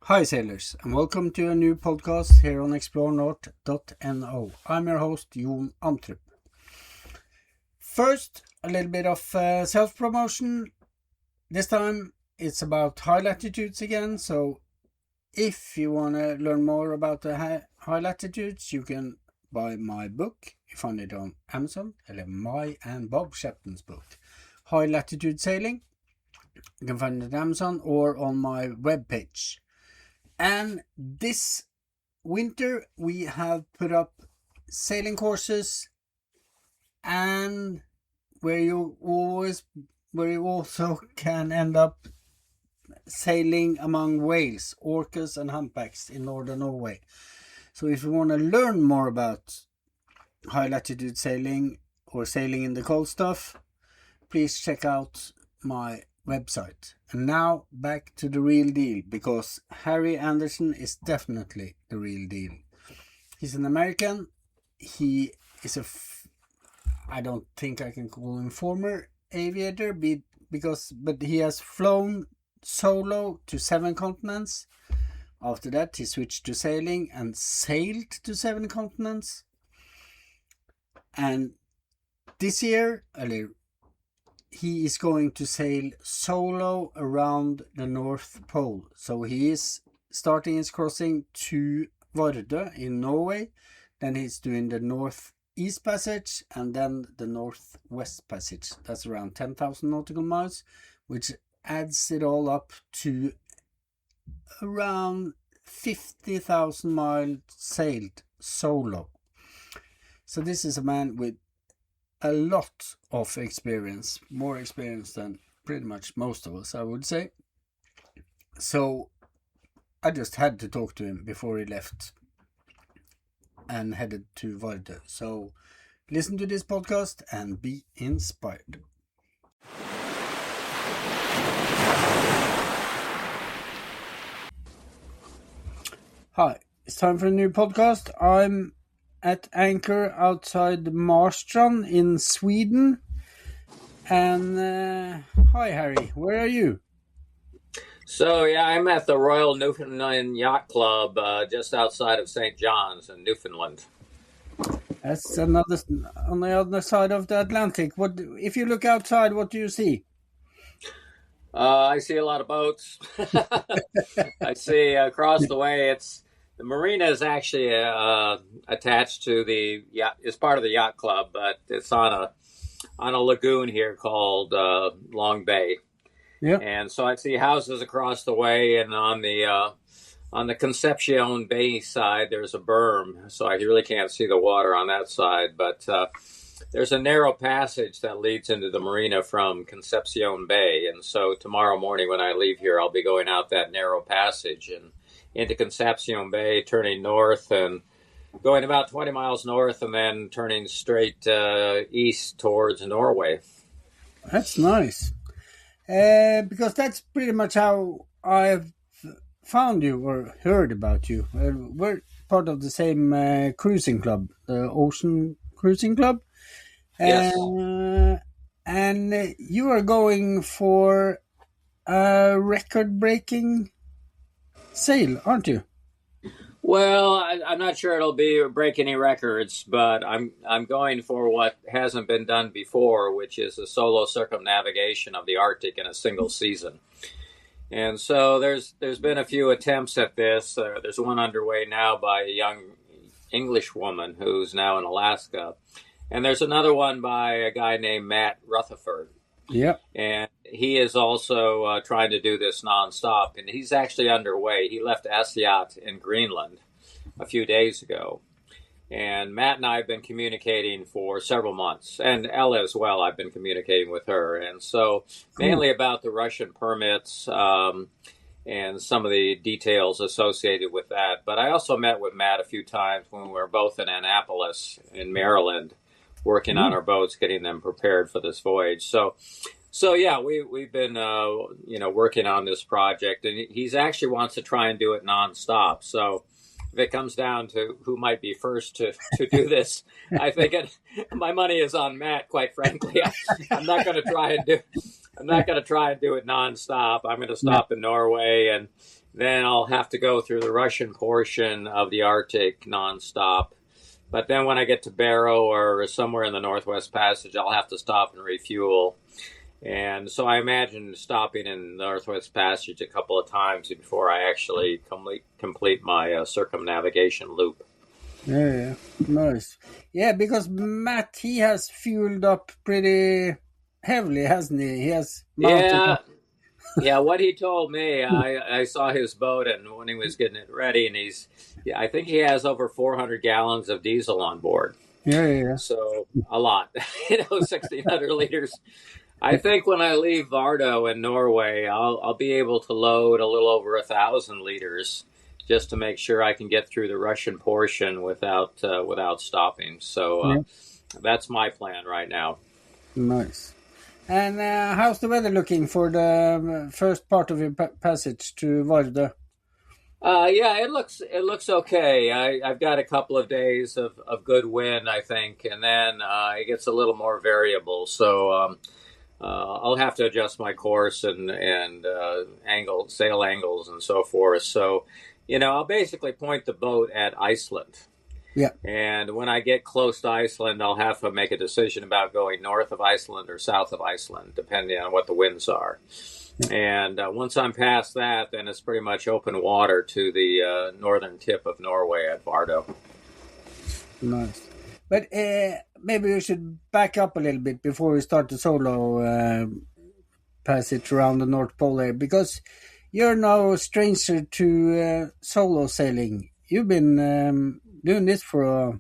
Hi sailors, and welcome to a new podcast here on explorenorth.no. I'm your host, Jon Antrup. First, a little bit of self-promotion. This time it's about high latitudes again, so if you want to learn more about the high latitudes, you can buy my book. You find it on Amazon, my and Bob Shepton's book, High Latitude Sailing. You can find it on Amazon or on my webpage. And this winter we have put up sailing courses, and where you also can end up sailing among whales, orcas and humpbacks in northern Norway. So if you want to learn more about high latitude sailing or sailing in the cold stuff, please check out my website. And now back to the real deal, because Harry Anderson is definitely the real deal. He's an American. He is I don't think I can call him former aviator, but he has flown solo to 7 continents. After that he switched to sailing and sailed to 7 continents. And this year, he is going to sail solo around the North Pole. So he is starting his crossing to Vardø in Norway. Then he's doing the Northeast Passage and then the Northwest Passage. That's around 10,000 nautical miles, which adds it all up to around 50,000 miles sailed solo. So this is a man with a lot of experience, more experience than pretty much most of us, I would say. So I just had to talk to him before he left and headed to Vardø. So listen to this podcast and be inspired. Hi, it's time for a new podcast. I'm at anchor outside Marstrand in Sweden. And hi Harry, where are you? So I'm at the Royal Newfoundland Yacht Club just outside of St. John's in Newfoundland. That's on the other side of the Atlantic. What if you look outside, what do you see? I see a lot of boats. I see across the way the marina is actually attached to the yacht. It's part of the yacht club, but it's on a lagoon here called Long Bay. Yeah. And so I see houses across the way, and on the Concepcion Bay side, there's a berm, so I really can't see the water on that side. But there's a narrow passage that leads into the marina from Concepcion Bay, and so tomorrow morning when I leave here, I'll be going out that narrow passage and into Concepcion Bay, turning north and going about 20 miles north and then turning straight east towards Norway. That's nice. Because that's pretty much how I've found you or heard about you. We're part of the same cruising club, the Ocean Cruising Club. Yes. And you are going for a record-breaking sail, aren't you? Well, I'm not sure it'll break any records, but I'm going for what hasn't been done before, which is a solo circumnavigation of the Arctic in a single season. And so there's been a few attempts at this. There's one underway now by a young English woman who's now in Alaska, and there's another one by a guy named Matt Rutherford. Yeah. And he is also trying to do this nonstop, and he's actually underway. He left Asiat in Greenland a few days ago. And Matt and I have been communicating for several months, and Ella as well. I've been communicating with her. And so mainly about the Russian permits and some of the details associated with that. But I also met with Matt a few times when we were both in Annapolis in Maryland, working on our boats, getting them prepared for this voyage. So yeah, we've been working on this project, and he's actually wants to try and do it nonstop. So if it comes down to who might be first to do this, I think my money is on Matt. Quite frankly, I'm not going to try and do it nonstop. I'm going to stop in Norway then I'll have to go through the Russian portion of the Arctic nonstop. But then when I get to Barrow or somewhere in the Northwest Passage, I'll have to stop and refuel. And so I imagine stopping in the Northwest Passage a couple of times before I actually complete my circumnavigation loop. Yeah, nice. Yeah, because Matt, he has fueled up pretty heavily, hasn't he? He has mounted. Yeah. What he told me, I saw his boat, and when he was getting it ready, and I think he has over 400 gallons of diesel on board. Yeah. So a lot, 1,600 liters. I think when I leave Vardø in Norway, I'll be able to load a little over 1,000 liters, just to make sure I can get through the Russian portion without stopping. So that's my plan right now. Nice. And how's the weather looking for the first part of your passage to Vardø? It looks okay. I've got a couple of days of good wind, I think, and then it gets a little more variable. So I'll have to adjust my course and sail angles and so forth. So, I'll basically point the boat at Iceland. Yeah. And when I get close to Iceland, I'll have to make a decision about going north of Iceland or south of Iceland, depending on what the winds are. And once I'm past that, then it's pretty much open water to the northern tip of Norway at Vardø. Nice. But maybe we should back up a little bit before we start the solo passage around the North Pole here, because you're no stranger to solo sailing. You've been doing this for a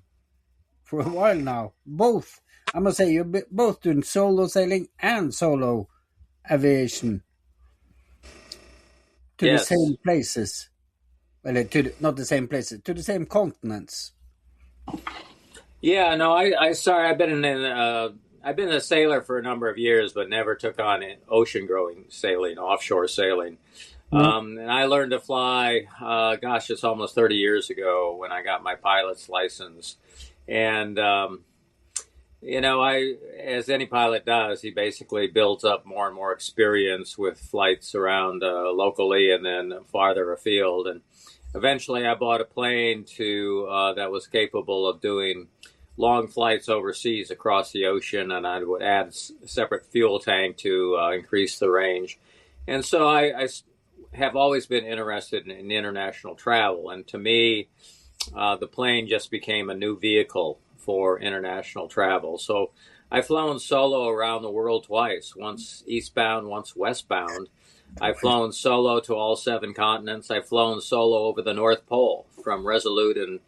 while now. Both, I must say, you're both doing solo sailing and solo aviation to the same places. Well, not the same places, to the same continents. Yeah, no, I've been a sailor for a number of years, but never took on ocean-going sailing, offshore sailing. And I learned to fly, it's almost 30 years ago when I got my pilot's license. And, as any pilot does, he basically builds up more and more experience with flights around locally and then farther afield. And eventually I bought a plane that was capable of doing long flights overseas across the ocean, and I would add a separate fuel tank to increase the range. And so I have always been interested in international travel, and to me, the plane just became a new vehicle for international travel. So I've flown solo around the world twice, once eastbound, once westbound. I've flown solo to all 7 continents. I've flown solo over the North Pole, from Resolute in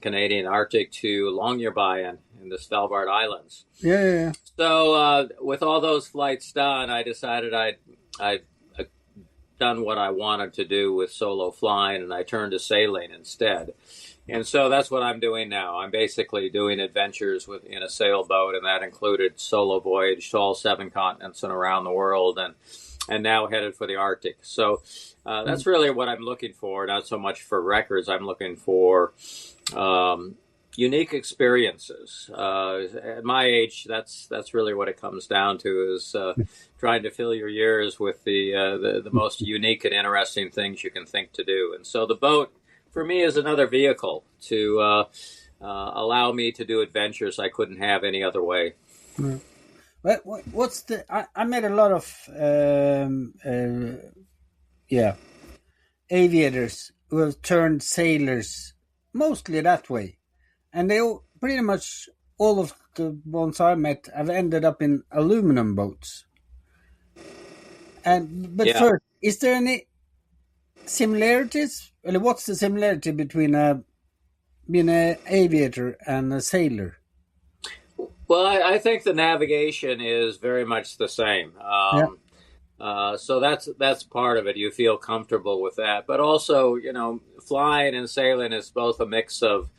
Canadian Arctic to Longyearbyen in the Svalbard Islands. Yeah. So with all those flights done, I decided I'd done what I wanted to do with solo flying, and I turned to sailing instead. And so that's what I'm doing now. I'm basically doing adventures in a sailboat, and that included solo voyage to all 7 continents and around the world, and now headed for the Arctic. So that's really what I'm looking for, not so much for records. I'm looking for unique experiences. At my age, that's really what it comes down to, is trying to fill your years with the most unique and interesting things you can think to do. And so the boat, for me, is another vehicle to allow me to do adventures I couldn't have any other way. Yeah. What's I met a lot of aviators who have turned sailors mostly that way, and they pretty much all of the ones I met have ended up in aluminum boats. First, is there any similarities? Well, what's the similarity between being an aviator and a sailor? Well, I think the navigation is very much the same. So that's part of it. You feel comfortable with that, but also, flying and sailing is both a mix of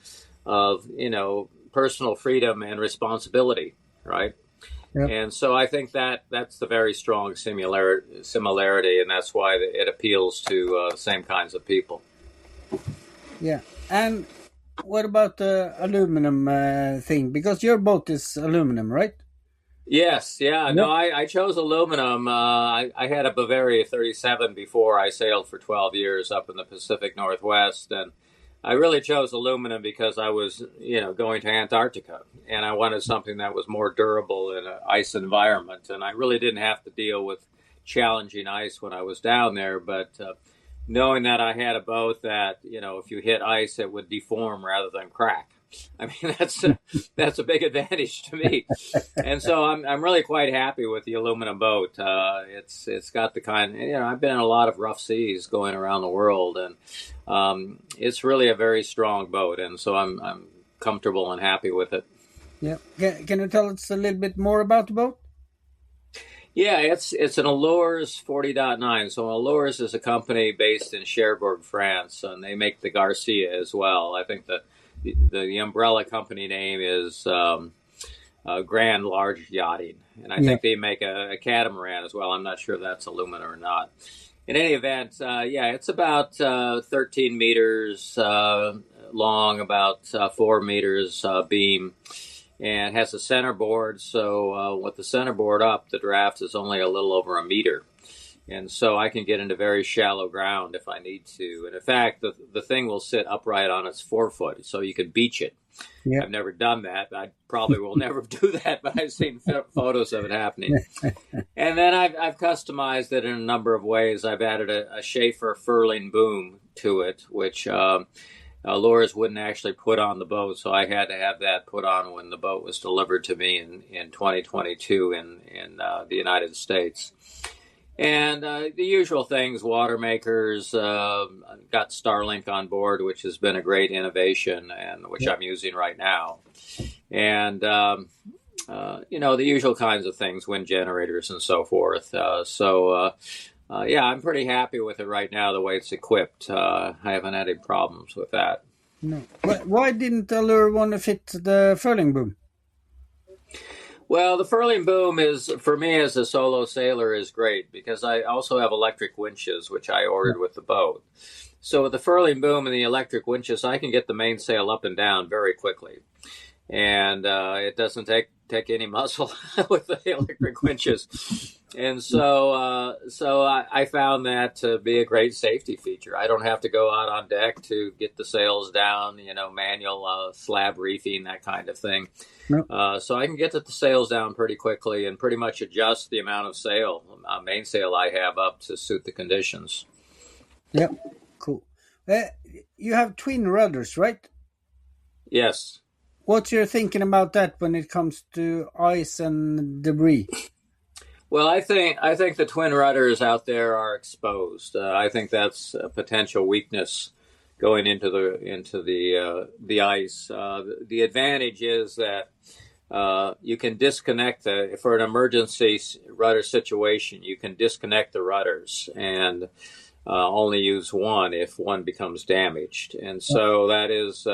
personal freedom and responsibility, right? Yep. And so I think that's the very strong similarity, and that's why it appeals to the same kinds of people. Yeah. And what about the aluminum thing? Because your boat is aluminum, right? Yes, yeah. Yeah. No, I chose aluminum. I had a Bavaria 37 before. I sailed for 12 years up in the Pacific Northwest, and I really chose aluminum because I was, going to Antarctica, and I wanted something that was more durable in an ice environment. And I really didn't have to deal with challenging ice when I was down there, but knowing that I had a boat that, if you hit ice, it would deform rather than crack. I mean, that's a big advantage to me, and so I'm really quite happy with the aluminum boat. It's got the kind, I've been in a lot of rough seas going around the world, and it's really a very strong boat, and so I'm comfortable and happy with it. Yeah. Can you tell us a little bit more about the boat? Yeah, it's an Allures 40.9. So Allures is a company based in Cherbourg, France, and they make the Garcia as well. I think the umbrella company name is Grand Large Yachting, and I think they make a catamaran as well. I'm not sure if that's aluminum or not. In any event, it's about 13 meters long, about 4 meters beam, and has a center board. So with the center board up, the draft is only a little over a meter. And so I can get into very shallow ground if I need to. And in fact, the thing will sit upright on its forefoot, so you can beach it. Yeah. I've never done that. I probably will never do that, but I've seen photos of it happening. And then I've customized it in a number of ways. I've added a Schaefer furling boom to it, which Allures wouldn't actually put on the boat, so I had to have that put on when the boat was delivered to me in 2022 in the United States. And the usual things, water makers, got Starlink on board, which has been a great innovation, and which I'm using right now. And, the usual kinds of things, wind generators and so forth. I'm pretty happy with it right now, the way it's equipped. I haven't had any problems with that. No. Why didn't Allure want to fit the furling boom? Well, the furling boom is, for me as a solo sailor, is great because I also have electric winches, which I ordered with the boat. So with the furling boom and the electric winches, I can get the mainsail up and down very quickly. And it doesn't take any muscle with the electric winches. And so I found that to be a great safety feature. I don't have to go out on deck to get the sails down, manual slab reefing, that kind of thing. Nope. So I can get the sails down pretty quickly and pretty much adjust the amount of mainsail I have up to suit the conditions. Yep, cool. You have twin rudders, right? Yes. What's your thinking about that when it comes to ice and debris? Well, I think the twin rudders out there are exposed. I think that's a potential weakness going into the ice. The advantage is that you can disconnect for an emergency rudder situation. You can disconnect the rudders and only use one if one becomes damaged, and so that is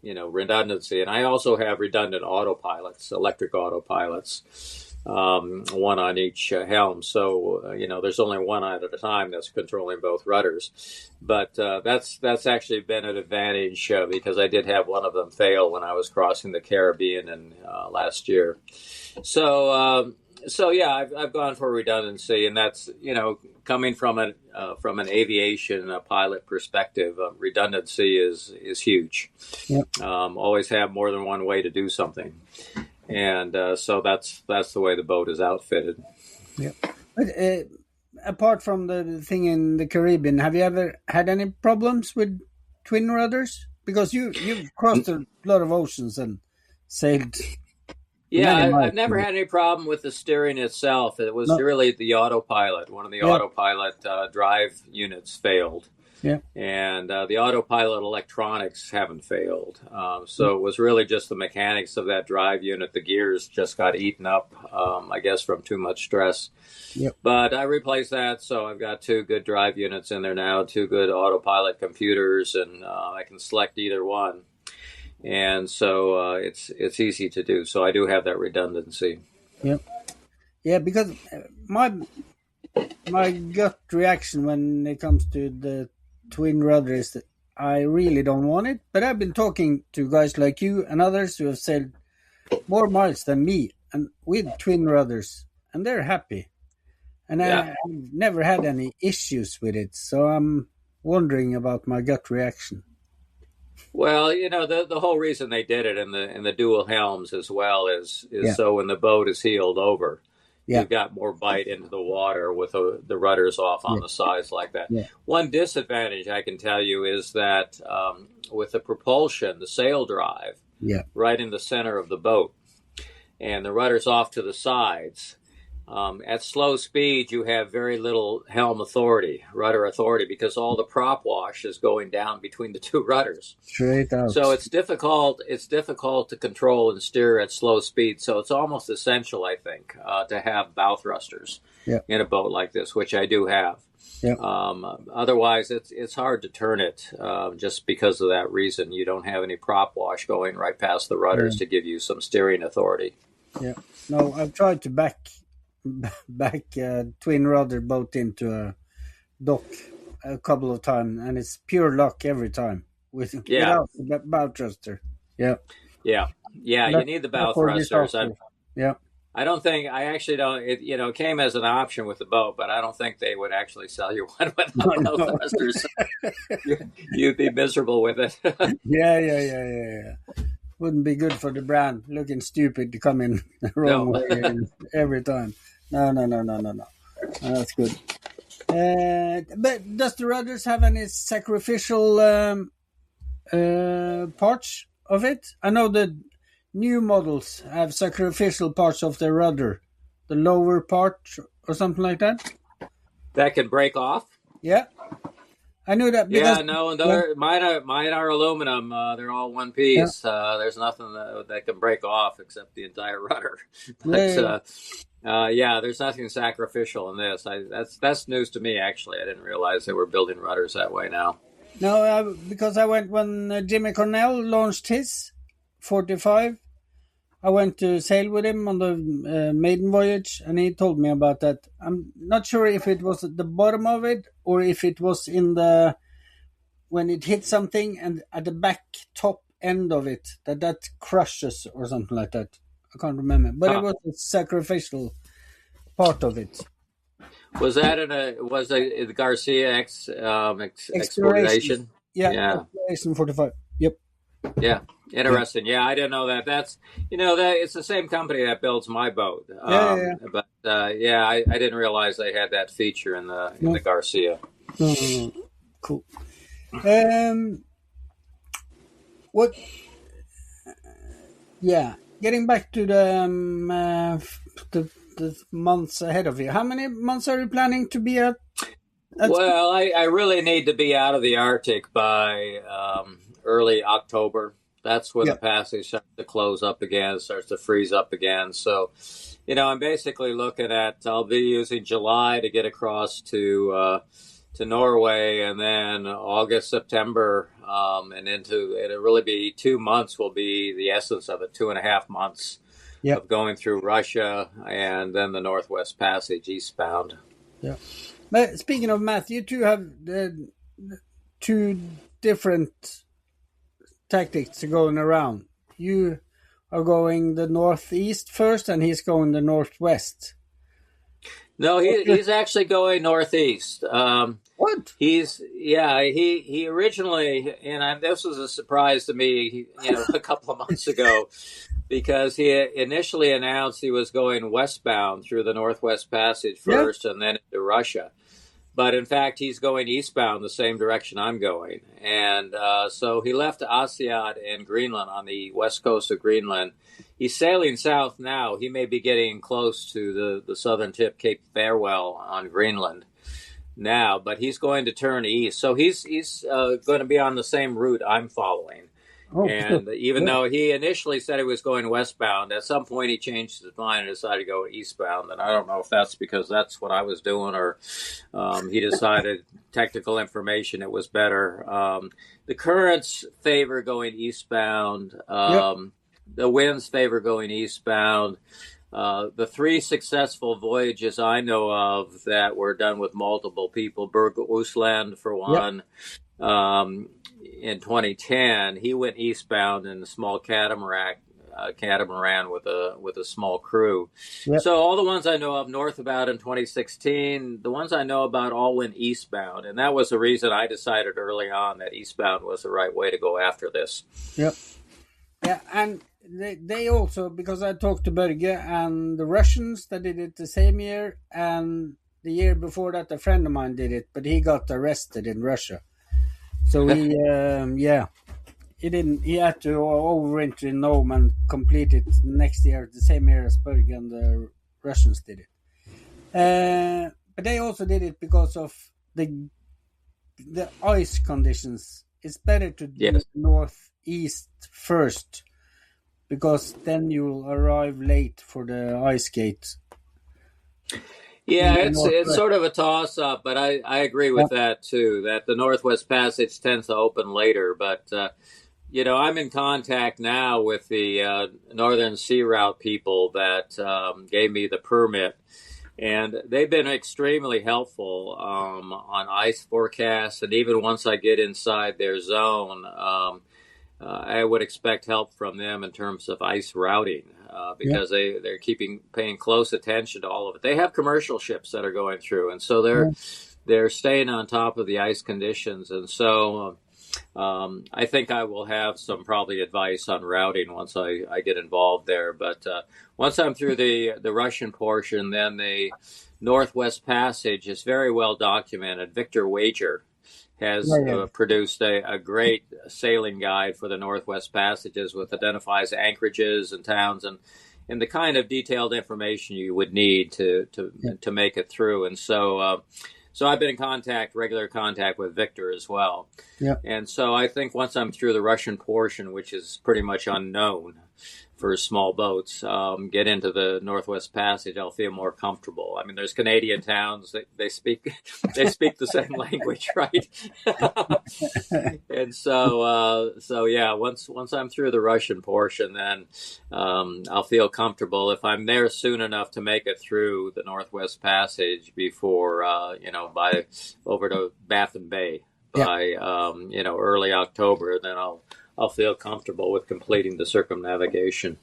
redundancy. And I also have redundant autopilots, electric autopilots. One on each helm. So, there's only one at a time that's controlling both rudders. But that's actually been an advantage because I did have one of them fail when I was crossing the Caribbean last year. I've gone for redundancy, and that's, coming from an aviation pilot perspective, redundancy is huge. Yep. Always have more than one way to do something. And so that's the way the boat is outfitted. Yeah. But, apart from the thing in the Caribbean, have you ever had any problems with twin rudders? Because you've crossed a lot of oceans and sailed. Yeah, I've never had any problem with the steering itself. It was really the autopilot. One of the autopilot drive units failed. Yeah, and the autopilot electronics haven't failed. So it was really just the mechanics of that drive unit. The gears just got eaten up, I guess, from too much stress. Yep. But I replaced that, so I've got 2 good drive units in there now, 2 good autopilot computers, and I can select either one. And so it's easy to do. So I do have that redundancy. Yep. Yeah, because my gut reaction when it comes to the twin rudder is that I really don't want it, but I've been talking to guys like you and others who have sailed more miles than me, and with twin rudders, and they're happy. And Yeah. I've never had any issues with it, so I'm wondering about my gut reaction. Well, the whole reason they did it in the dual helms as well is Yeah, so when the boat is heeled over, yeah, you've got more bite into the water with the rudders off on yeah, the sides like that. yeah, One disadvantage I can tell you is that with the propulsion, the sail drive yeah. right in the center of the boat, and the rudders off to the sides. At slow speed, you have very little helm authority, rudder authority, because all the prop wash is going down between the two rudders. Straight out. So it's difficult. It's difficult to control and steer at slow speed. So it's almost essential, I think, to have bow thrusters Yeah, in a boat like this, which I do have. yeah, Otherwise, it's hard to turn it just because of that reason. You don't have any prop wash going right past the rudders yeah, to give you some steering authority. yeah. No, I've tried to back twin rudder boat into a dock a couple of times, and it's pure luck every time Yeah, without the bow thruster. Yeah, yeah, yeah. You that, need the that's bow for thrusters. disaster. Yeah, I don't think I actually don't. It came as an option with the boat, but I don't think they would actually sell you one no, without bow no. thrusters. You'd be miserable with it. Yeah. Wouldn't be good for the brand. Looking stupid to come in the wrong No. way every time. No. That's good. But does the rudders have any sacrificial parts of it? I know the new models have sacrificial parts of the rudder, the lower part or something like that. That can break off. Yeah, I knew that because Yeah, no, and yeah, mine are aluminum. They're all one yeah, piece. There's nothing that can break off except the entire rudder. But yeah. yeah, there's nothing sacrificial in this. That's news to me actually. I didn't realize they were building rudders that way now. No, because I went when Jimmy Cornell launched his 45. I went to sail with him on the maiden voyage, and he told me about that. I'm not sure if it was at the bottom of it or if it was in the when it hit something and at the back top end of it that crushes or something like that. I can't remember, but it Huh. was a sacrificial part of it. Was that the Garcia Exploration, exploration? yeah, Yeah. exploration 45. Yep. Yeah, Yeah. interesting. Yeah, I didn't know that. That it's the same company that builds my boat. Yeah. But yeah, I didn't realize they had that feature in the No, Garcia. no. Cool. Um, what? Yeah, getting back to the months ahead of you. How many months are you planning to be at sea? Well, I really need to be out of the Arctic by early October. That's when Yeah, the passage starts to close up again, starts to freeze up again. So, I'm basically looking at I'll be using July to get across to Norway, and then August, September, and it'll really be 2 months will be the essence of it, 2.5 months yeah, of going through Russia and then the Northwest Passage eastbound. yeah. But speaking of math, you two have two different tactics going around. You are going the northeast first, and he's going the northwest. No, What's your he's actually going northeast. what? He originally, this was a surprise to me, a couple of months ago, because he initially announced he was going westbound through the Northwest Passage Yeah. first and then into Russia. But in fact, he's going eastbound the same direction I'm going. And so he left Asiat in Greenland on the west coast of Greenland. He's sailing south now. He may be getting close to the southern tip, Cape Farewell on Greenland now, but he's going to turn east. So he's going to be on the same route I'm following. Oh, And even yeah. though he initially said he was going westbound, at some point he changed his mind and decided to go eastbound. And I don't know if that's because that's what I was doing or he decided technical information it was better. The currents favor going eastbound. Yep. The winds favor going eastbound. The 3 successful voyages I know of that were done with multiple people, Berg Usland for Yep. one, in 2010, he went eastbound in a small catamaran catamaran with a small crew. Yep. So all the ones I know of north about in 2016, the ones I know about all went eastbound, and that was the reason I decided early on that eastbound was the right way to go after this. Yep. Yeah, and they also, because I talked to Børge and the Russians that did it the same year, and the year before that a friend of mine did it, but he got arrested in Russia. So he, he had to overwinter in Nome and complete it next year, the same year as Børge and the Russians did it. But they also did it because of the ice conditions. It's better to do northeast first, because then you'll arrive late for the ice gate. Yeah, it's sort of a toss-up, but I agree with that too, that the Northwest Passage tends to open later. But, I'm in contact now with the Northern Sea Route people that gave me the permit. And they've been extremely helpful on ice forecasts. And even once I get inside their zone, I would expect help from them in terms of ice routing, because they're paying close attention to all of it. They have commercial ships that are going through, and so they're staying on top of the ice conditions. And so I think I will have some probably advice on routing once I get involved there. But once I'm through the Russian portion, then the Northwest Passage is very well documented. Victor Wager has produced a great sailing guide for the Northwest Passages, with identifies anchorages and towns and the kind of detailed information you would need to make it through. And so I've been in regular contact with Victor as well. Yeah. And so I think once I'm through the Russian portion, which is pretty much unknown for small boats, get into the Northwest Passage, I'll feel more comfortable. I mean, there's Canadian towns that they speak the same language, right? And so yeah, once I'm through the Russian portion, then I'll feel comfortable if I'm there soon enough to make it through the Northwest Passage before by over to Baffin Bay by early October. Then I'll feel comfortable with completing the circumnavigation.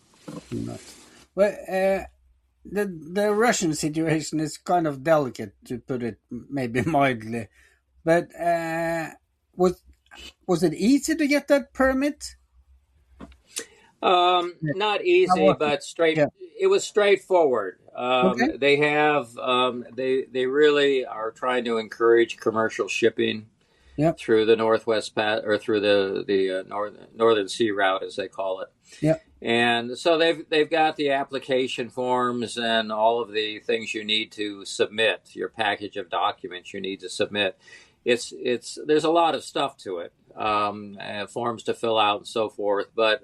Well, the Russian situation is kind of delicate, to put it maybe mildly. But was it easy to get that permit? Not easy, but straight. Yeah. It was straightforward. Okay. They have they really are trying to encourage commercial shipping. Yep. Through the Northwest or through the Northern Sea Route, as they call it. Yeah. And so they've got the application forms and all of the things you need to submit, your package of documents you need to submit. There's a lot of stuff to it, forms to fill out and so forth, but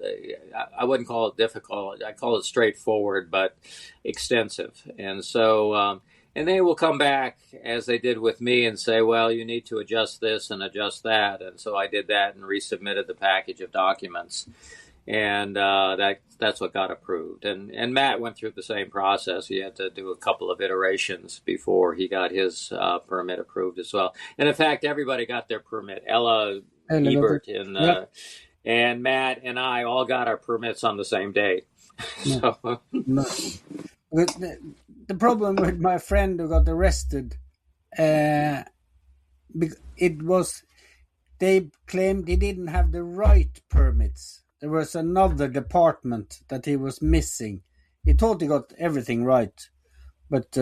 I wouldn't call it difficult. I call it straightforward but extensive. And so and they will come back, as they did with me, and say, well, you need to adjust this and adjust that. And so I did that and resubmitted the package of documents. And that's what got approved. And Matt went through the same process. He had to do a couple of iterations before he got his permit approved as well. And in fact, everybody got their permit. Ella Ebert and Matt and I all got our permits on the same day. So. The problem with my friend who got arrested, it was they claimed he didn't have the right permits. There was another department that he was missing. He thought he got everything right, but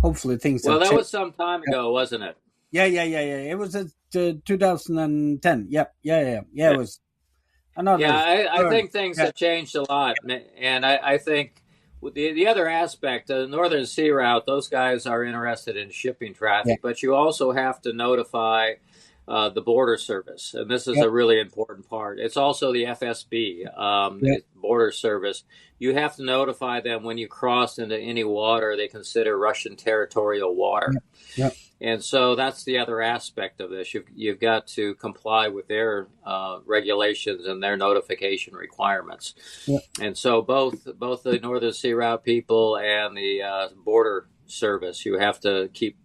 hopefully things. Well, that was some time ago, wasn't it? Yeah. It was 2010. Yep. Yeah. It was. I think things have changed a lot, and I think. The other aspect, the Northern Sea Route, those guys are interested in shipping traffic, but you also have to notify the border service, and this is a really important part. It's also the FSB, the border service. You have to notify them when you cross into any water they consider Russian territorial water. Yeah. And so that's the other aspect of this. You've got to comply with their regulations and their notification requirements. Yeah. And so both the Northern Sea Route people and the border service, you have to keep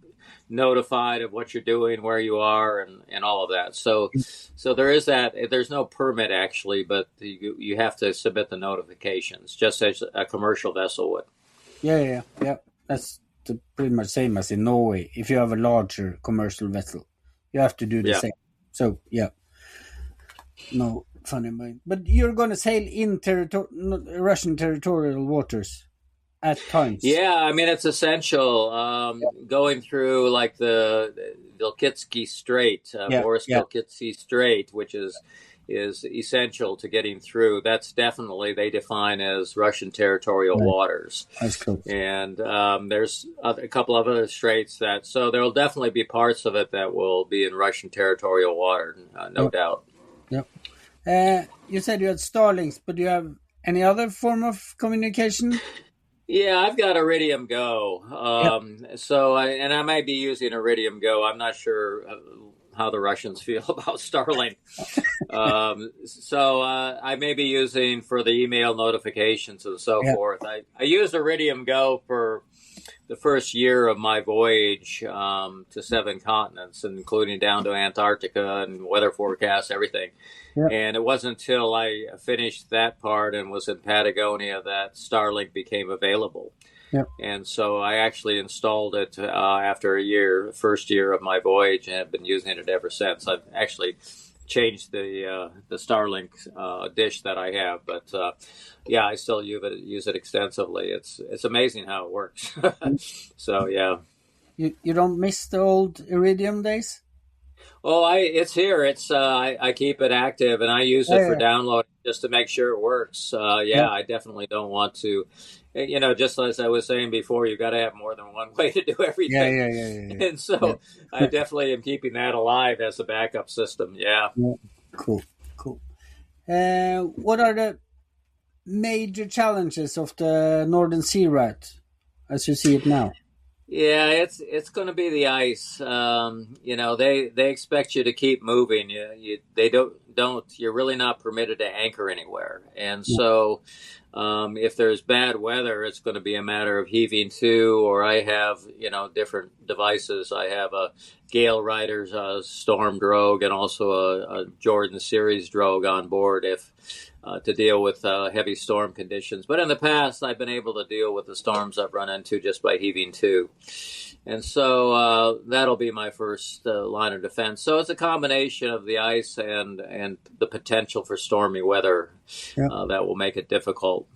notified of what you're doing, where you are, and all of that. So there is that. There's no permit actually, but you have to submit the notifications just as a commercial vessel would. Yeah. That's pretty much same as in Norway. If you have a larger commercial vessel, you have to do the same. So yeah, no funny mind. But you're gonna sail in Russian territorial waters at times. Yeah, I mean it's essential. Going through like the Dilkitsky Strait, Boris Dilkitsky Strait, which is essential to getting through. That's definitely they define as Russian territorial waters. That's cool. And there's a couple of other straits so there'll definitely be parts of it that will be in Russian territorial water, no doubt. Yep. You said you had Starlinks, but do you have any other form of communication? Yeah, I've got Iridium Go. So I might be using Iridium Go. I'm not sure how the Russians feel about Starlink. So I may be using for the email notifications and so forth. I used Iridium Go for the first year of my voyage to 7 continents, including down to Antarctica and weather forecasts, everything. Yep. And it wasn't until I finished that part and was in Patagonia that Starlink became available. Yep. And so I actually installed it after a year, first year of my voyage, and have been using it ever since. I've actually changed the Starlink dish that I have, but I still use it extensively. It's amazing how it works. So yeah. You don't miss the old Iridium days? Oh, it's here. It's I keep it active, and I use it for downloading just to make sure it works. I definitely don't want to. Just as I was saying before, you got to have more than one way to do everything. Yeah. And so I definitely am keeping that alive as a backup system. Yeah. Cool. What are the major challenges of the Northern Sea Route as you see it now? Yeah, it's going to be the ice. They expect you to keep moving. They don't. You're really not permitted to anchor anywhere, and so if there's bad weather, it's going to be a matter of heaving to. Or I have different devices. I have a Gale Rider's Storm Drogue and also a Jordan Series Drogue on board to deal with heavy storm conditions. But in the past, I've been able to deal with the storms I've run into just by heaving to. And so that'll be my first line of defense. So it's a combination of the ice and the potential for stormy weather that will make it difficult.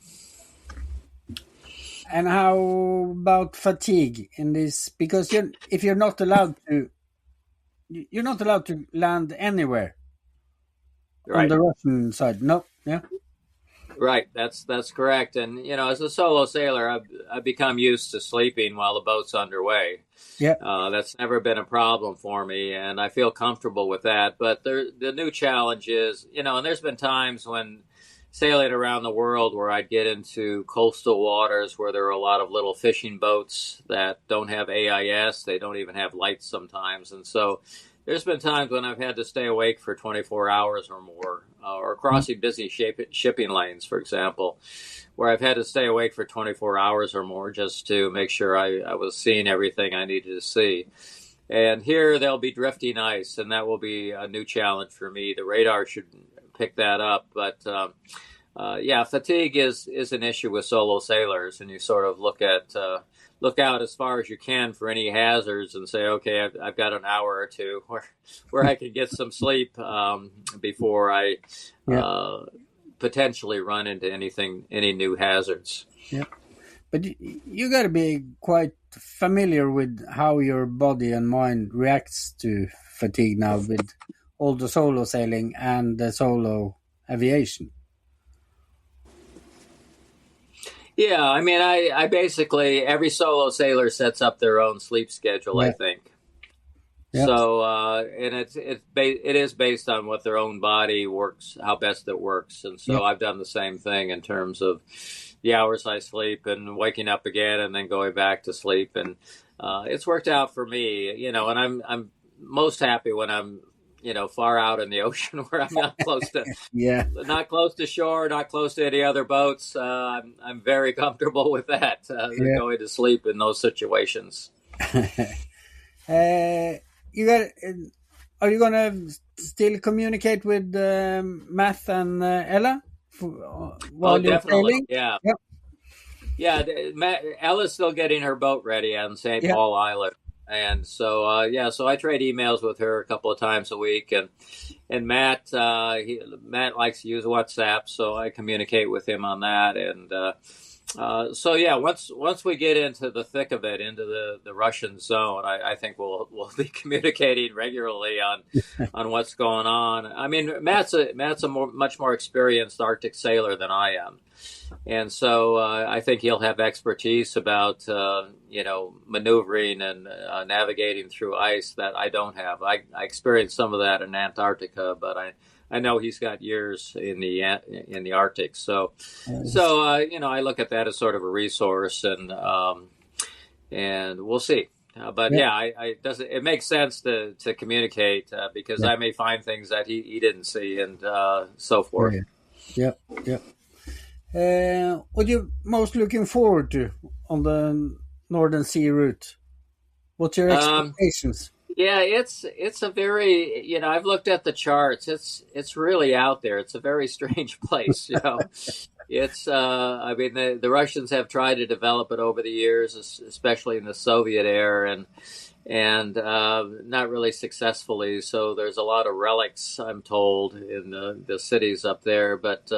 And how about fatigue in this? Because if you're not allowed to land anywhere on the Russian side. No. Yeah. Right. That's correct. And, as a solo sailor, I've become used to sleeping while the boat's underway. Yeah. That's never been a problem for me, and I feel comfortable with that. But the new challenge is, and there's been times when sailing around the world where I'd get into coastal waters where there are a lot of little fishing boats that don't have AIS. They don't even have lights sometimes. And so there's been times when I've had to stay awake for 24 hours or more, or crossing busy shipping lanes, for example, where I've had to stay awake for 24 hours or more just to make sure I was seeing everything I needed to see. And here there'll be drifting ice, and that will be a new challenge for me. The radar should pick that up. But fatigue is an issue with solo sailors, and you sort of look out as far as you can for any hazards and say, okay, I've got an hour or two where I can get some sleep before I potentially run into any new hazards. Yeah, but you got to be quite familiar with how your body and mind reacts to fatigue now with all the solo sailing and the solo aviation. Yeah, I mean, I basically, every solo sailor sets up their own sleep schedule, I think. Yep. So, and it is based on what their own body works, how best it works. And so I've done the same thing in terms of the hours I sleep and waking up again and then going back to sleep. And it's worked out for me, and I'm most happy when I'm, far out in the ocean where I'm not close to, not close to shore, not close to any other boats. I'm very comfortable with that, going to sleep in those situations. You got? Are you gonna still communicate with Matt and Ella while you're definitely. sailing? Yeah. Yep. Yeah. Ella's still getting her boat ready on St. Yeah. Paul Island. And so, so I trade emails with her a couple of times a week, and Matt, Matt likes to use WhatsApp, so I communicate with him on that, and so yeah, once we get into the thick of it, into the Russian zone, I think we'll be communicating regularly on what's going on. I mean, Matt's a much more experienced Arctic sailor than I am. And so I think he'll have expertise about, maneuvering and navigating through ice that I don't have. I experienced some of that in Antarctica, but I know he's got years in the Arctic. So I look at that as sort of a resource, and we'll see. But it makes sense to communicate because I may find things that he didn't see, and so forth. Yeah. What are you most looking forward to on the Northern Sea route? What's your expectations? Yeah, it's a very, I've looked at the charts. It's really out there. It's a very strange place, It's I mean the Russians have tried to develop it over the years, especially in the Soviet era, and not really successfully. So there's a lot of relics, I'm told, in the cities up there, but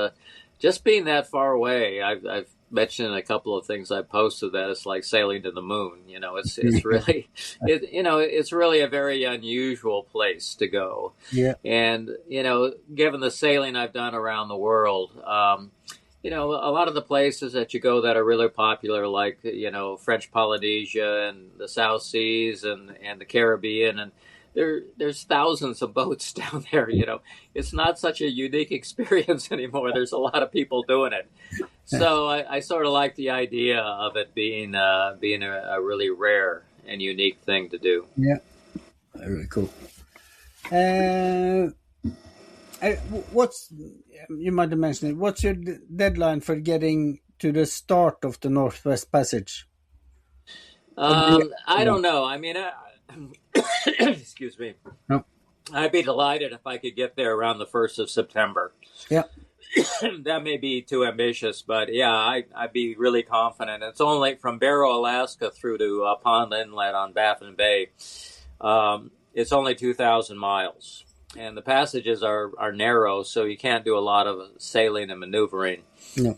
just being that far away, I've mentioned a couple of things I posted that it's like sailing to the moon. It's really it's really a very unusual place to go. Yeah. And given the sailing I've done around the world, a lot of the places that you go that are really popular, like French Polynesia and the South Seas and the Caribbean, and there's thousands of boats down there. It's not such a unique experience anymore. There's a lot of people doing it. So I sort of like the idea of it being a really rare and unique thing to do. Yeah, very cool. You might have mentioned it. What's your deadline for getting to the start of the Northwest Passage? I don't know. I mean, excuse me. No. I'd be delighted if I could get there around the 1st of September. Yeah. That may be too ambitious, but yeah, I'd be really confident. It's only from Barrow, Alaska through to Pond Inlet on Baffin Bay. It's only 2,000 miles. And the passages are narrow, so you can't do a lot of sailing and maneuvering. No.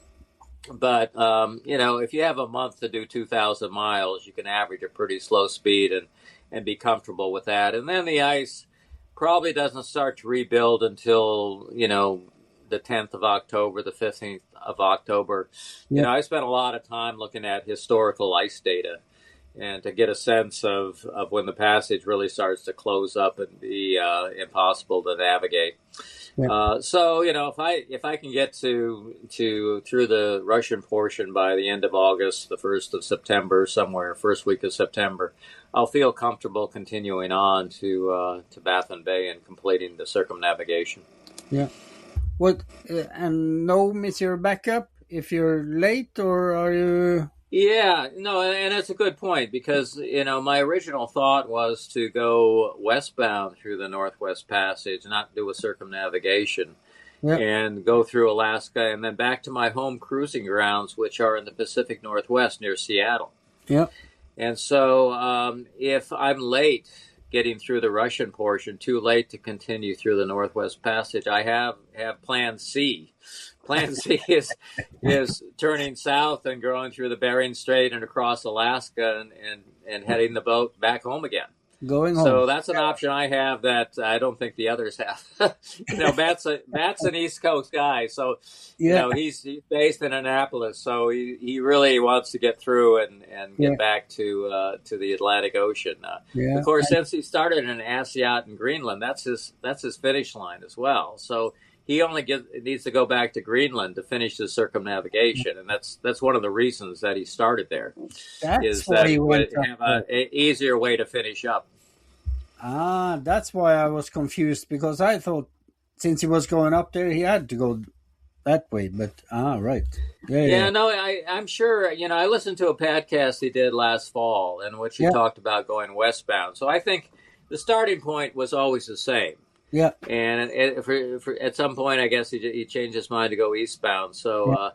But, if you have a month to do 2,000 miles, you can average a pretty slow speed and be comfortable with that. And then the ice probably doesn't start to rebuild until, the 10th of October, the 15th of October. Yeah. I spent a lot of time looking at historical ice data and to get a sense of when the passage really starts to close up and be impossible to navigate. Yeah. So if I can get to through the Russian portion by the end of August, the 1st of September, somewhere first week of September, I'll feel comfortable continuing on to Baffin Bay and completing the circumnavigation. Yeah. What and no miss your backup if you're late, or are you? Yeah, no, and that's a good point because, my original thought was to go westbound through the Northwest Passage, not do a circumnavigation, and go through Alaska and then back to my home cruising grounds, which are in the Pacific Northwest near Seattle. Yeah. And so if I'm late getting through the Russian portion, too late to continue through the Northwest Passage, I have Plan C. Plan C is turning south and going through the Bering Strait and across Alaska and heading the boat back home again. Going home. So that's an option I have that I don't think the others have. Matt's an East Coast guy, so he's based in Annapolis, so he really wants to get through and get back to the Atlantic Ocean. Of course, since he started in Aasiaat in Greenland, that's his finish line as well. So he only needs to go back to Greenland to finish his circumnavigation, and that's one of the reasons that he started there. That's why he would have an easier way to finish up. That's why I was confused, because I thought since he was going up there, he had to go that way, but right. Yeah, no, I'm sure. I listened to a podcast he did last fall in which he Yeah, talked about going westbound. So I think the starting point was always the same. yeah, And at some point, I guess he changed his mind to go eastbound. yeah,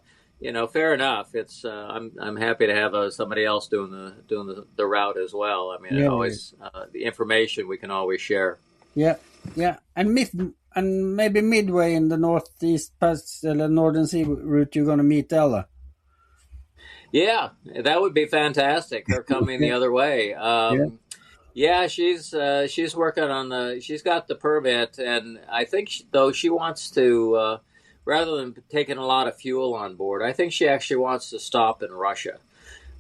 So, fair enough. It's I'm happy to have somebody else doing the route as well. I mean, it yeah, yeah, always the information we can always share. yeah, yeah. And maybe midway in the northeast past the Northern Sea route, you're gonna meet Ella. Yeah, that would be fantastic. Her coming the other way. Yeah, Yeah, she's working on she's got the permit, and I think though she wants to rather than taking a lot of fuel on board, I think she actually wants to stop in Russia.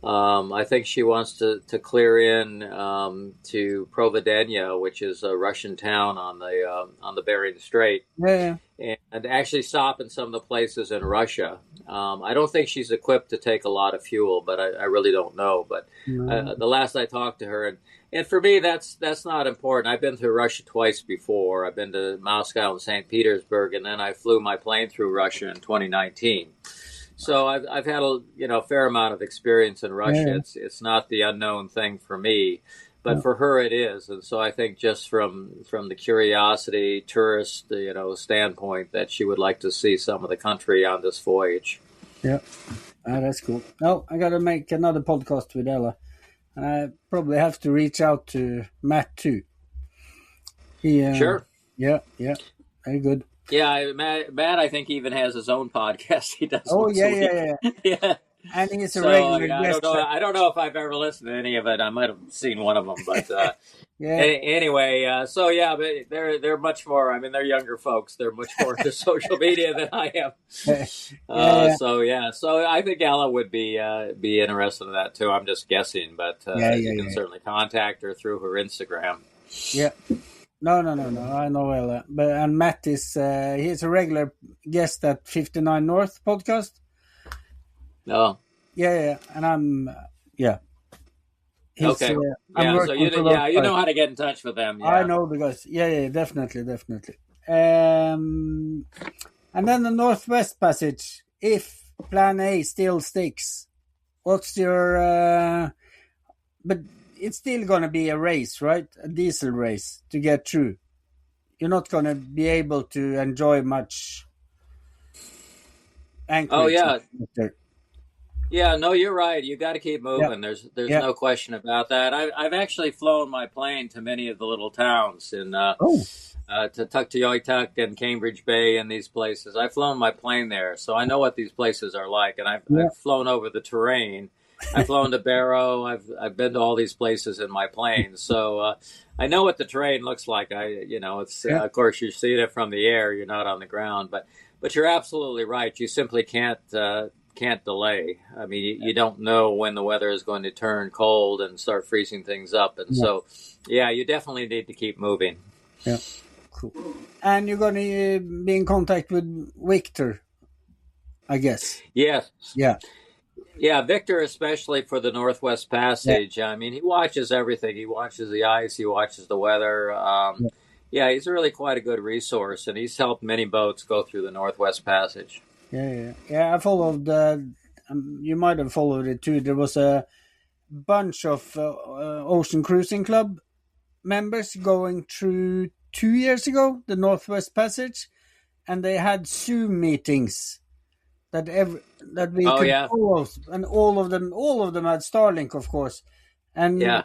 I think she wants to clear in to Providenia, which is a Russian town on the Bering Strait, yeah, and actually stop in some of the places in Russia. I don't think she's equipped to take a lot of fuel, but I really don't know. But no, the last I talked to her, and for me, that's not important. I've been through Russia twice before. I've been to Moscow and St. Petersburg, and then I flew my plane through Russia in 2019. So I've had a fair amount of experience in Russia. yeah, It's not the unknown thing for me, but no, for her it is. And so I think just from the curiosity tourist standpoint that she would like to see some of the country on this voyage. yeah. That's cool. No, I gotta make another podcast with Ella, and I probably have to reach out to Matt too. He, Sure. yeah, yeah, very good. Yeah, Matt, I think even has his own podcast he does. Oh once yeah, a week. yeah, yeah. Yeah. And he's a So regular yeah, guest. I don't know if I've ever listened to any of it. I might have seen one of them, but Yeah, anyway, so yeah, but they're much more. I mean, they're younger folks. They're much more into social media than I am. yeah, So I think Ella would be interested in that too. I'm just guessing, but you can certainly contact her through her Instagram. yeah. No. I know Ella, and Matt is he's a regular guest at 59 North podcast. Oh, Yeah, and I'm yeah. He's, okay. I'm Yeah, so working for those you guys. know how to get in touch with them. I Yeah. know the guys. Yeah, definitely. And then the Northwest Passage. If Plan A still sticks, what's your? But it's still gonna be a race, right? A diesel race to get through. You're not gonna be able to enjoy much. Oh Anchorage yeah. there. Yeah, no, you're right. You got to keep Yeah, moving. There's yeah. no question about that. I've actually flown my plane to many of the little towns in Oh, to Tuktoyaktuk and Cambridge Bay and these places. I've flown my plane there, so I know what these places are like. And yeah, I've flown over the terrain. I've flown to Barrow. I've been to all these places in my plane, so I know what the terrain looks like. It's yeah, of course you're seeing it from the air. You're not on the ground, but you're absolutely right. You simply can't delay. I mean, you don't know when the weather is going to turn cold and start freezing things up, and yeah, so yeah, you definitely need to keep moving. yeah. Cool. And you're gonna be in contact with Victor, I guess. Yes. Yeah, Yeah, Victor, especially for the Northwest yeah, Passage. I mean, he watches everything. He watches the ice. He watches the weather. yeah, Yeah, he's really quite a good resource, and he's helped many boats go through the Northwest Passage. yeah. I followed. You might have followed it too. There was a bunch of Ocean Cruising Club members going through 2 years ago the Northwest Passage, and they had Zoom meetings that we Oh could yeah, follow, and all of them had Starlink, of course, and yeah,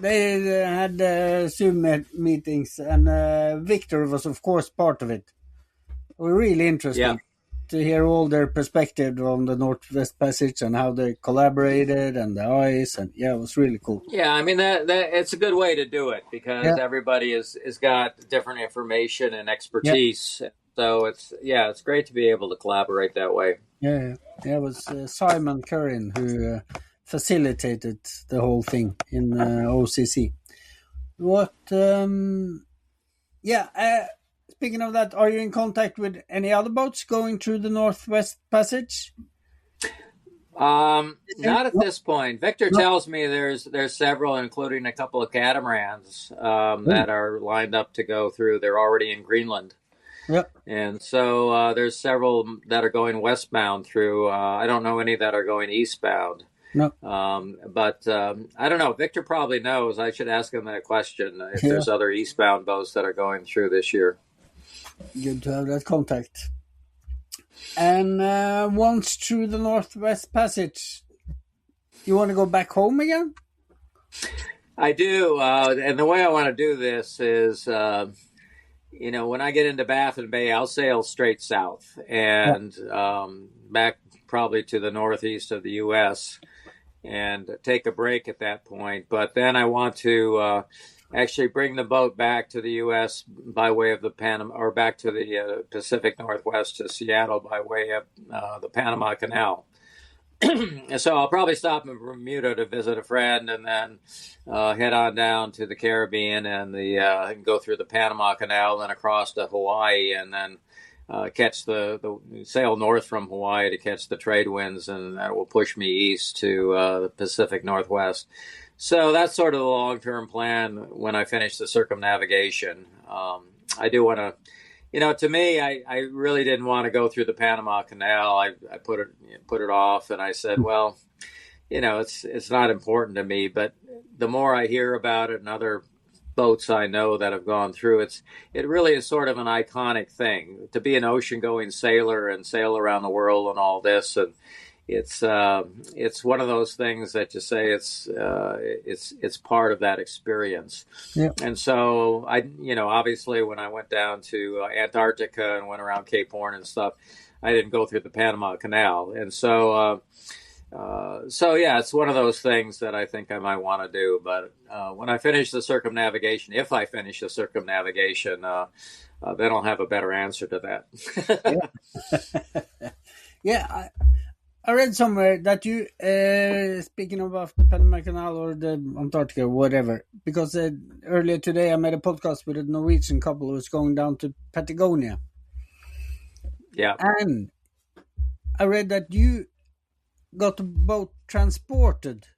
they had Zoom meetings, and Victor was, of course, part of it. Were really yeah. interesting to hear all their perspective on the Northwest Passage and how they collaborated and the ice, and yeah, it was really cool. Yeah, I mean that it's a good way to do it because Yeah, everybody is got different information and yeah, expertise. So it's great to be able to collaborate that way. yeah. It was Simon Curran who facilitated the whole thing in OCC. What? Yeah. Speaking of that, are you in contact with any other boats going through the Northwest Passage? Not at this point. Victor No. tells me there's several, including a couple of catamarans Oh, that are lined up to go through. They're already in Greenland. Yeah. And so there's several that are going westbound through. I don't know any that are going eastbound. No. But I don't know. Victor probably knows. I should ask him that question if Yeah. there's other eastbound boats that are going through this year. Good to have that contact. And once through the Northwest Passage, you want to go back home again? I do. And the way I want to do this is, when I get into Baffin Bay, I'll sail straight south and back probably to the northeast of the U.S. and take a break at that point. But then I want to actually bring the boat back to the U.S. by way of the Panama, or back to the Pacific Northwest to Seattle by way of the Panama Canal. So I'll probably stop in Bermuda to visit a friend, and then head on down to the Caribbean and go through the Panama Canal and across to Hawaii, and then catch the sail north from Hawaii to catch the trade winds, and that will push me east to the Pacific Northwest. So that's sort of the long-term plan when I finish the circumnavigation. I do want to. To me, I really didn't want to go through the Panama Canal. I put it off, and I said, well, it's not important to me. But the more I hear about it and other boats I know that have gone through, it really is sort of an iconic thing to be an ocean-going sailor and sail around the world and all this. And it's one of those things that you say it's part of that experience. Yeah. And so obviously when I went down to Antarctica and went around Cape Horn and stuff, I didn't go through the Panama Canal. And so yeah, it's one of those things that I think I might want to do. But when I finish the circumnavigation, if I finish the circumnavigation, then I'll have a better answer to that. Yeah. I read somewhere that you, speaking about the Panama Canal or the Antarctica or whatever, because earlier today I made a podcast with a Norwegian couple who was going down to Patagonia. Yeah. And I read that you got a boat transported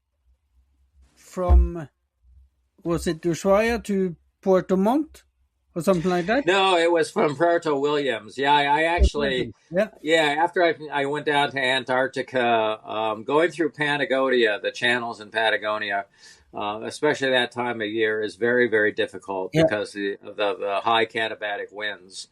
from, was it Ushuaia to Puerto Montt? Or something like that? No, it was from Puerto Williams. Yeah, I actually, after I went down to Antarctica, going through Patagonia, the channels in Patagonia, especially that time of year, is very, very difficult because of the high katabatic winds.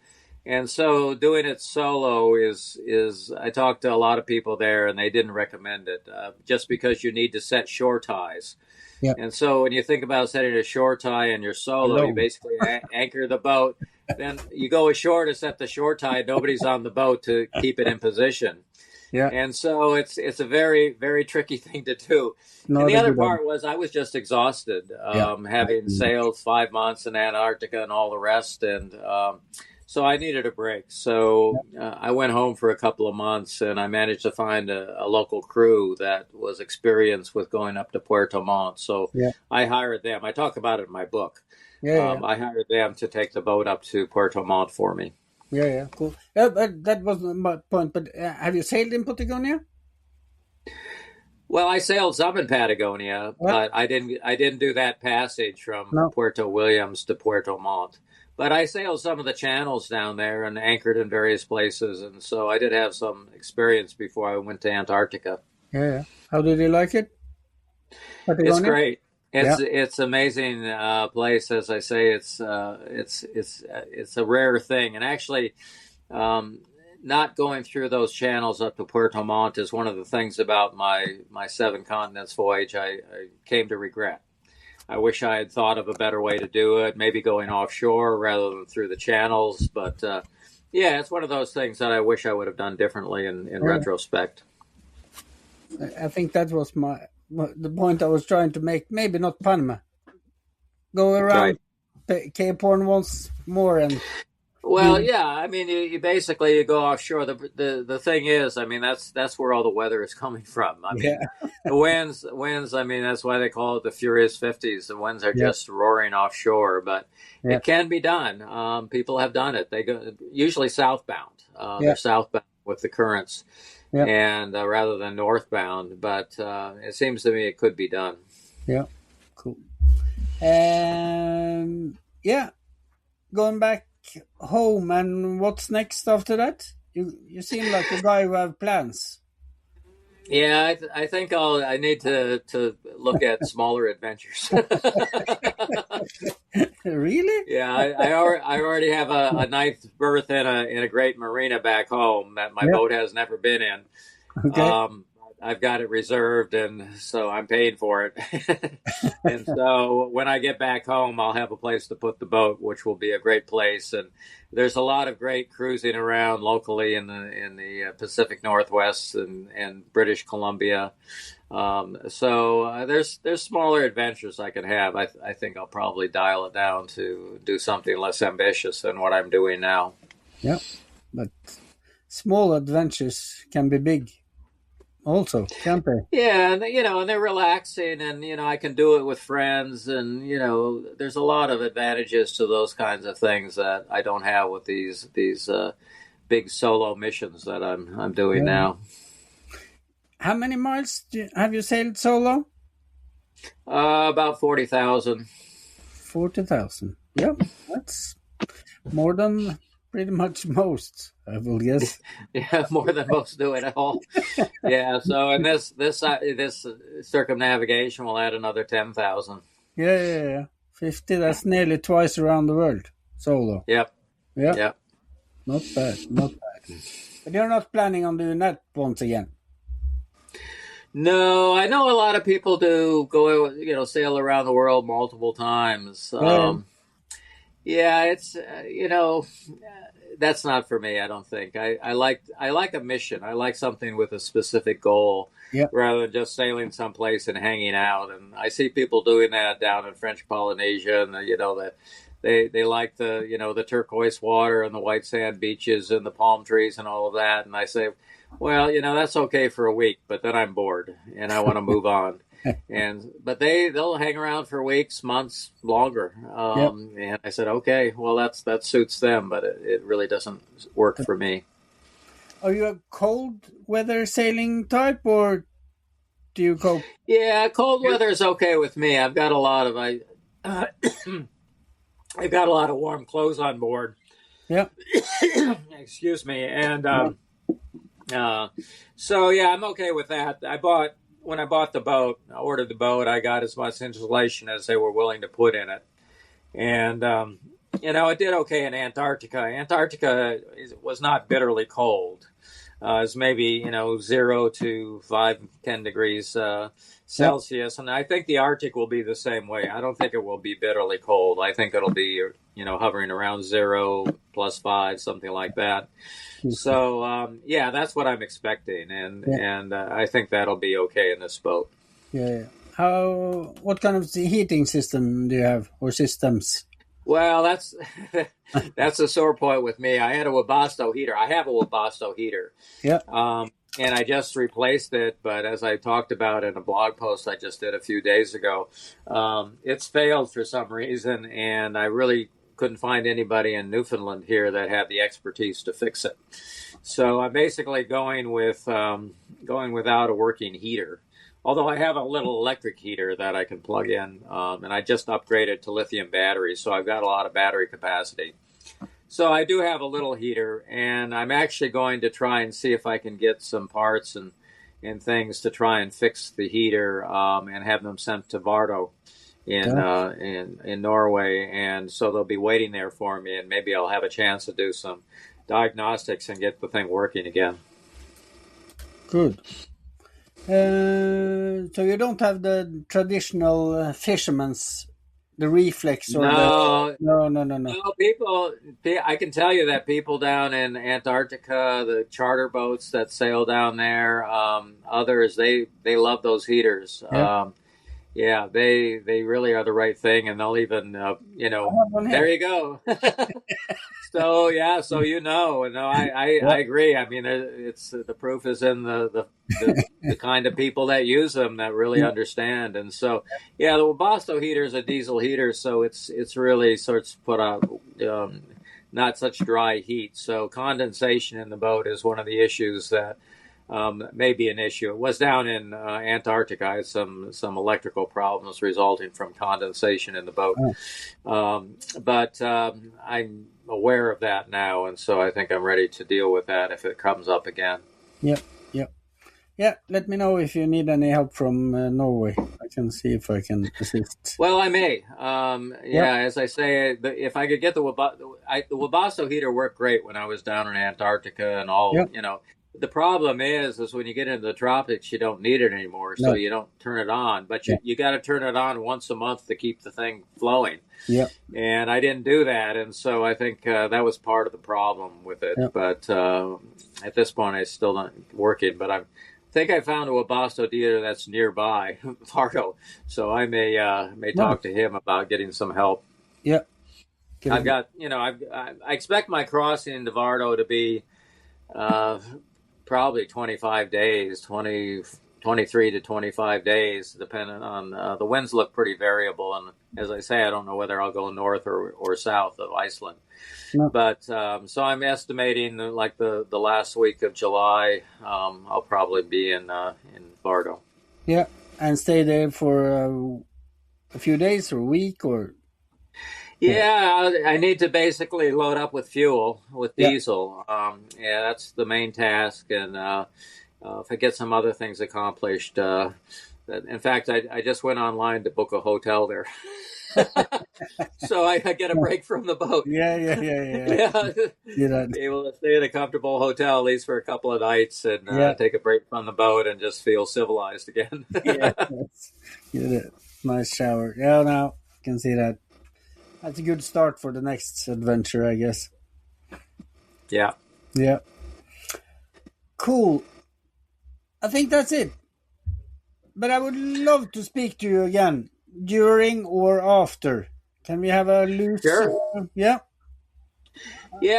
And so doing it solo is I talked to a lot of people there, and they didn't recommend it just because you need to set shore ties. Yeah. And so when you think about setting a shore tie and you're solo, you basically anchor the boat. Then you go ashore to set the shore tie. Nobody's on the boat to keep it in position. Yeah. And so it's a very, very tricky thing to do. And the other part was I was just exhausted, having sailed 5 months in Antarctica and all the rest. And so I needed a break. So I went home for a couple of months, and I managed to find a local crew that was experienced with going up to Puerto Montt. So I hired them. I talk about it in my book. I hired them to take the boat up to Puerto Montt for me. Yeah, cool. But that wasn't my point. But have you sailed in Patagonia? Well, I sailed some in Patagonia, but I didn't do that passage from Puerto Williams to Puerto Montt. But I sailed some of the channels down there and anchored in various places, and so I did have some experience before I went to Antarctica. Yeah. How did you like it? Patagonia? It's great. It's amazing place. As I say, it's a rare thing, and actually, not going through those channels up to Puerto Montt is one of the things about my 7 continents voyage I came to regret. I wish I had thought of a better way to do it, maybe going offshore rather than through the channels. But it's one of those things that I wish I would have done differently in retrospect. I think that was the point I was trying to make. Maybe not Panama. Go around Cape Horn once more and. Well, I mean, you basically you go offshore. The thing is, I mean, that's where all the weather is coming from. I mean, the winds. I mean, that's why they call it the Furious 50s. The winds are just roaring offshore, but it can be done. People have done it. They go usually southbound. They're southbound with the currents, and rather than northbound. But it seems to me it could be done. Yeah, cool. Going back home, and what's next after that? You seem like a guy who have plans. Yeah, I think I need to look at smaller adventures. Really? Yeah, I already have a ninth berth in a great marina back home that my Yeah. boat has never been in. Okay. I've got it reserved, and so I'm paying for it. And so when I get back home, I'll have a place to put the boat, which will be a great place. And there's a lot of great cruising around locally in the Pacific Northwest and British Columbia. So there's smaller adventures I can have. I think I'll probably dial it down to do something less ambitious than what I'm doing now. Yeah, but small adventures can be big also, can't they? Yeah, and and they're relaxing, and I can do it with friends, and there's a lot of advantages to those kinds of things that I don't have with these big solo missions that I'm doing now. How many miles have you sailed solo? About 40,000. 40,000. Yep, that's more than pretty much most, I will guess. Yeah, more than most do it at all. Yeah, so and this circumnavigation will add another 10,000. Yeah. 50, that's nearly twice around the world, solo. Yep. Yeah. Yep. Not bad. But you're not planning on doing that once again? No, I know a lot of people do go, sail around the world multiple times. Yeah, it's that's not for me. I don't think. I like a mission. I like something with a specific goal, rather than just sailing someplace and hanging out. And I see people doing that down in French Polynesia, and that they like the turquoise water and the white sand beaches and the palm trees and all of that. And I say, well, that's okay for a week, but then I'm bored and I want to move on. But they'll hang around for weeks, months, longer. And I said, okay, well that suits them, but it really doesn't work for me. Are you a cold weather sailing type, or do you go? Yeah, cold weather is okay with me. I've got a lot of I've got a lot of warm clothes on board. Yeah. Excuse me, and so yeah, I'm okay with that. When I bought the boat, I ordered the boat, I got as much insulation as they were willing to put in it. And, it did okay in Antarctica. Antarctica was not bitterly cold. It's maybe, 0 to 10 degrees Celsius. And I think the Arctic will be the same way. I don't think it will be bitterly cold. I think it'll be, hovering around 0 plus 5, something like that. So yeah, that's what I'm expecting, and I think that'll be okay in this boat. Yeah. What kind of heating system do you have, or systems? Well, that's a sore point with me. I had a Webasto heater. I have a Webasto heater. Yeah. And I just replaced it, but as I talked about in a blog post I just did a few days ago, it's failed for some reason, and I really couldn't find anybody in Newfoundland here that had the expertise to fix it. So I'm basically going without a working heater. Although I have a little electric heater that I can plug in, and I just upgraded to lithium batteries, so I've got a lot of battery capacity. So I do have a little heater, and I'm actually going to try and see if I can get some parts and things to try and fix the heater and have them sent to Vardø in Norway, and so they'll be waiting there for me, and maybe I'll have a chance to do some diagnostics and get the thing working again. Good. So you don't have the traditional fisherman's, the reflex, or no. No. People, I can tell you that people down in Antarctica, the charter boats that sail down there, others, they love those heaters. Yeah, they really are the right thing, and they'll even, there you go. So yeah, so I agree. I mean, it's the proof is in the kind of people that use them that really understand. And so, yeah, the Webasto heater is a diesel heater, so it's really sort of put out not such dry heat. So condensation in the boat is one of the issues that may be an issue. It was down in Antarctica. I had some electrical problems resulting from condensation in the boat. But I'm aware of that now, and so I think I'm ready to deal with that if it comes up again. Yeah, let me know if you need any help from Norway. I can see if I can assist. Well, I may. As I say, if I could get the Wabasso heater worked great when I was down in Antarctica and all. The problem is when you get into the tropics, you don't need it anymore, so you don't turn it on. But you got to turn it on once a month to keep the thing flowing. Yeah. And I didn't do that, and so I think that was part of the problem with it. But at this point, it's still not working. But I think I found a Wabasso dealer that's nearby, Vardø. So I may talk to him about getting some help. Yeah. I've got, I expect my crossing to Vardø to be probably 25 days, 23 to 25 days, depending on the winds look pretty variable. And as I say, I don't know whether I'll go north or south of Iceland. No. But so I'm estimating like the last week of July, I'll probably be in Vardø. Yeah, and stay there for a few days or a week or... Yeah, I need to basically load up with fuel, with diesel. That's the main task. And if I get some other things accomplished, in fact, I just went online to book a hotel there. So I get a break from the boat. Yeah. Be able to stay in a comfortable hotel at least for a couple of nights and take a break from the boat and just feel civilized again. Get a nice shower. Yeah, now I can see that. That's a good start for the next adventure, I guess. Yeah. Cool. I think that's it. But I would love to speak to you again during or after. Can we have a loose? Sure. Yeah.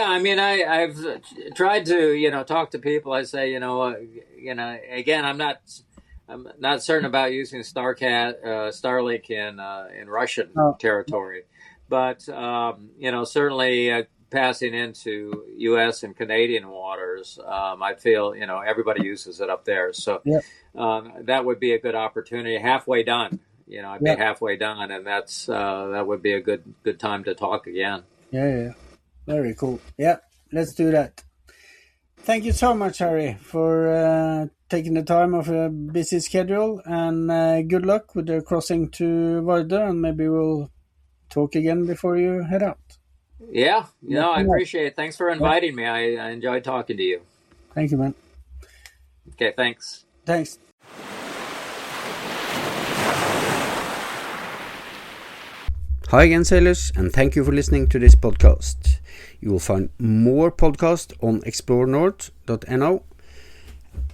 I mean, I've tried to, talk to people. I say, again, I'm not certain about using Starlink in Russian territory. But, certainly passing into U.S. and Canadian waters, I feel, everybody uses it up there. So that would be a good opportunity. Halfway done, I'd be halfway done. And that would be a good time to talk again. Yeah. Very cool. Yeah, let's do that. Thank you so much, Harry, for taking the time of a busy schedule. And good luck with the crossing to Vardø. And maybe we'll talk again before you head out. Yeah, I appreciate it. Thanks for inviting me. I enjoyed talking to you. Thank you, man. Okay, thanks. Hi again, sailors, and thank you for listening to this podcast. You will find more podcasts on explorenorth.no,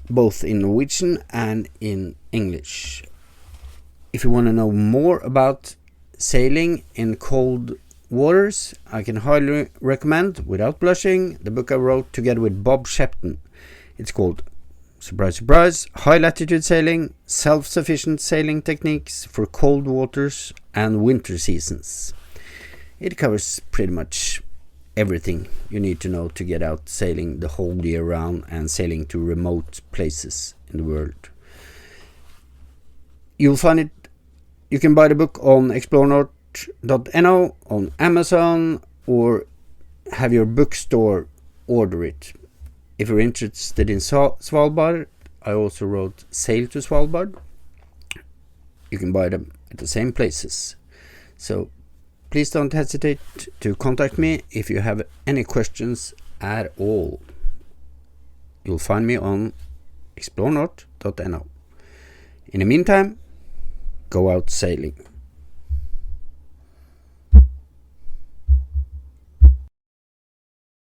both in Norwegian and in English. If you want to know more about sailing in cold waters, I can highly recommend, without blushing, the book I wrote together with Bob Shepton. It's called, surprise, surprise, High Latitude Sailing, Self-Sufficient Sailing Techniques for Cold Waters and Winter Seasons. It covers pretty much everything you need to know to get out sailing the whole year round and sailing to remote places in the world. You'll find it. You can buy the book on explorenorth.no, on Amazon, or have your bookstore order it. If you're interested in Svalbard, I also wrote Sail to Svalbard. You can buy them at the same places. So please don't hesitate to contact me if you have any questions at all. You'll find me on explorenorth.no. In the meantime, go out sailing.